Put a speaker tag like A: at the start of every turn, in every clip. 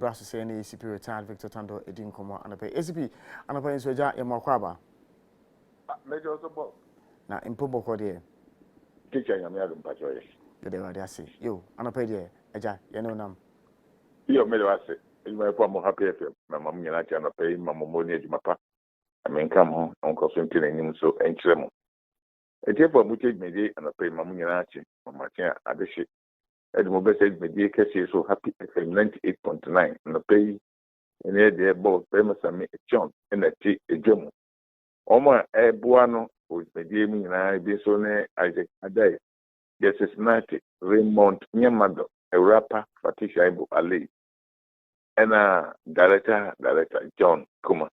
A: Brass say any ACP retired Victor Tando Edin Komo and pay ACP and pay so ja Yamakwaba.
B: Major also
A: Na impobo ko de.
B: Teacher Yamiadum Patroy.
A: The day I say, yo, and pay de, Eja, Yanonam.
B: You made us say, in my form of happy FM, my mamma and I pay Mamma Moni Mapa. I mean, come home, Uncle Swinton and him so entremo. A table mutage me and I pay Mamma Yanachi, Mamma Adishi. Edmobes said me Cassie so happy FM 98.9 and the pay. And here they both famous and me a John and a tea a Jomo. Oma e buano with me gaming and I be so near Isaac Adai. Yes, it's 90 Raymond Nyamado, a rapper, Fatisha Ibu Ali, and director John Kuma.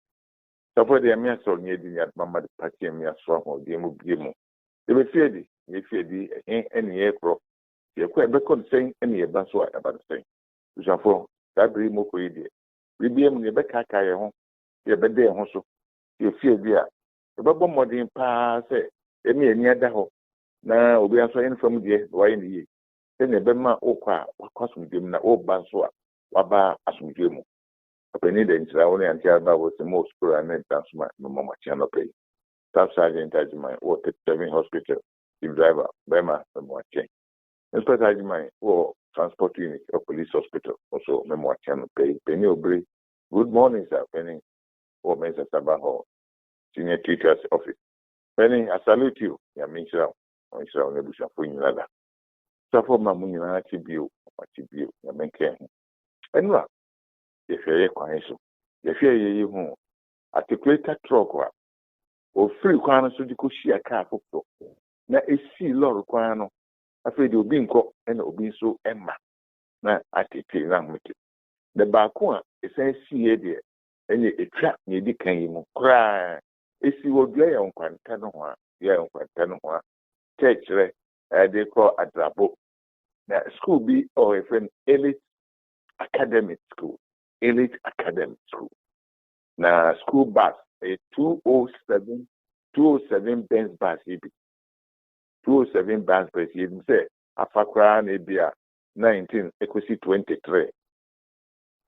B: So for the Amia so near the Mama the Party and Mia Swam or Demo Gimo. They were feared, any aircraft. You quite become saying any baswa about the same. We shall for that remoko idiot. We be able to be a home. You bet there also. You fear dear. The Baba Modern Pa say, Emi near the home. Now we are saying from the why in the year. Then the Bema Oka, what cost me them na old baswa, Waba Asmujumo. A penny then only until that was the most poor and then that's my Mama Channel pay. Staff Sergeant Ajimai, Water 7 Hospital, Chief Driver, Bema, the more change. Inspector Ajimai, or transport unit or police hospital, also Memo Channel pay. Penny Obri, good morning, sir. Penny, or Mesa Sabaho, Senior Teacher's Office. Penny, I salute you. Ya Minchra, Minchra, Nebusha, Fuinada. So for my money, I attribute, ya Menke. And what? If you're quiet, if you're home, articulated truck, or free quana so you could share a car for. Now, a sea lord quano. Afraid you'll be in court and it'll be so Emma. Now, I take it around with it. The Bakua is a sea there, and a trap near the cane, cry. If you will play on Quantanoa, yeah, on Quantanoa, church, they call a drabo. Now, school be or a friend, elite academic school, Now, school bus, a 207 Benz bus, 207 bus, you say, Afakra Nebia 19, equity 23.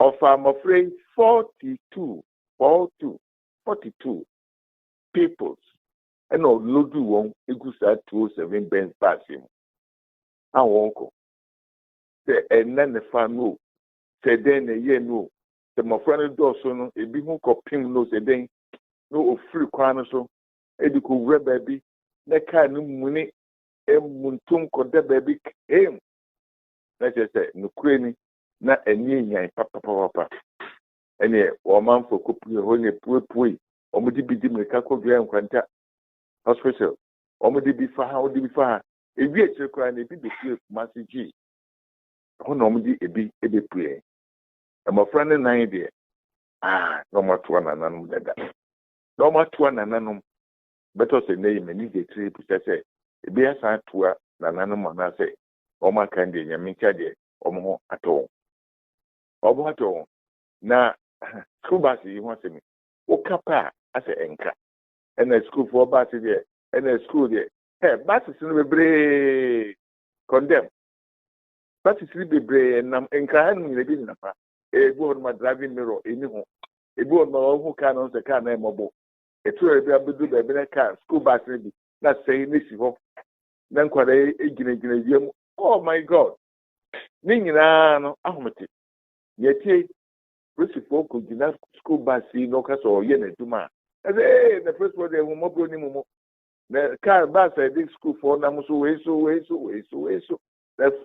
B: Of I'm afraid 42 peoples. And no Ludu won Igusa 207 Benz bus him. I won't go. Say, and then the family, say, then a year no. The my friend Dawson, a big hook of pim no, say, then no free corner so, Edico Red Baby, that kind of money. Muntum koda baby came. Let's just say, no cranny, not a near papa. And yet, one man for cooking a holy poor, or would it be Dimicako Grand Quanta Hospital, or would it be far? How would it be far? If you had to cry, it be the Master G. Who normally a be prayer. And my friend and I, dear, no more to one and none that. No more to one and none. Better say name and need a tree, say. Be a sign to her, Nanana say, Oma Candy, Yaminka, Omo at all. Omo at all. Now, school bus, you want to me. Okapa as an anchor. And a school for bus there, and a school there. Hey, buses in the brave. Condemn. Buses in the brave, and I'm encouraging the business. A board my driving mirror in the home. A board my own who can on the car name mobile. A tour of the car, school bus, not saying this. Then quite a oh my God. Ningano, Ahmati. Yet, Reciprocal could not school bus see no castle or yen to ma. And the first one they were more. The car bus I did school for Namuso, so. That's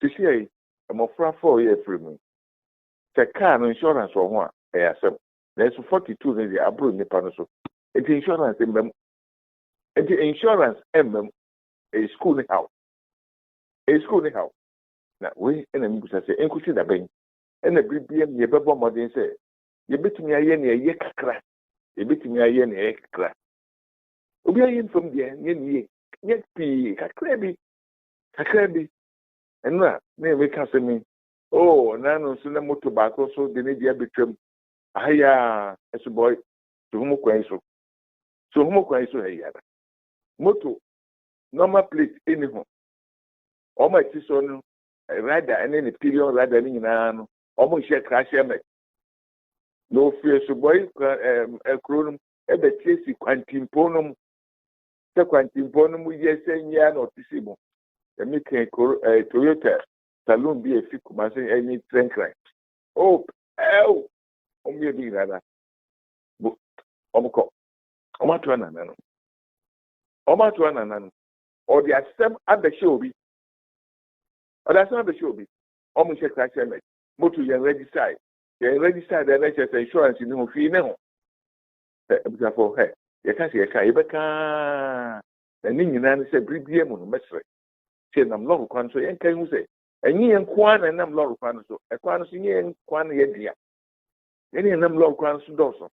B: to say, I'm a fra 4 years free me. The car insurance for one, I assume. There's 42 in the abroad in the panaso. It's insurance in them. It's insurance in them. A school house. Now, we and the say, Enkusi da ben. And the BBM, ye bebo modern say, ye bit me a yen ye kakra. Ye bit me a yen ye kakra. Ubi a yen from the yen yet be kakrebi. And now, we can say me, oh, nano sooner tobacco, so the need between. Aya, as a boy, to whom so. So, whom so, moto. Normal plate anyhow. All my sister, rather, and any period rather than omo hye crash emet no fear so boy ekronum ebe tiesi kwantimponum se kwantimponum yese nya na otisimo emi kan Toyota saloon bi efi kumase eni trenkran oh omo bi nana bu omo to nana no omo to nana no or the asem abehye obi omo hye crash emet moto yen register the NHS insurance ni ho fi ne ho because for hey you can see you beka na ni nyina ne se bribie mu no mesre se nam lɔre kwan so yen kan hu se enyi yen kwa na nam lɔre kwan so e kwan so nye yen kwan ye dia yen nam lɔre kwan so dɔso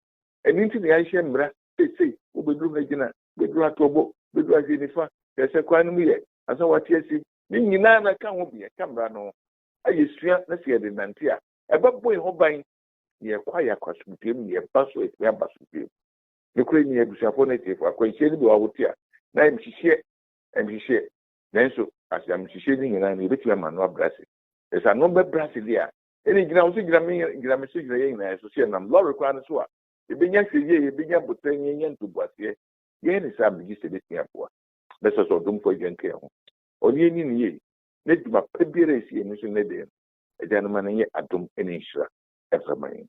B: eni nti na ya hye mmra sei wo beduru na gina beduru atobo beduru azinifa se kwan mu ye asa wate asi ni nyina na ka ho bi e kamra no ayesua na se de nante a ebabo ho ban ye kwa ya kwasubiem ye baso e ya basubiem ne kure ni abusafo na tiefo akwanhyɛ ni bi wawote a na emhyehyɛ nanso asiam hyehyɛ ni nyina na ebetumi ama no abrase esa no be brase dia eni gina wo so gina me so gina ye nyina so se nam lorry kwa no so a ebenya hweye ebenya botan ye ntobuase ye ni sa bigi se betia boa beso so dum fo gyenke ho oni eni ni ye ne duma pebere sie ni so ne de ejanuma na ye adom eni hira eframan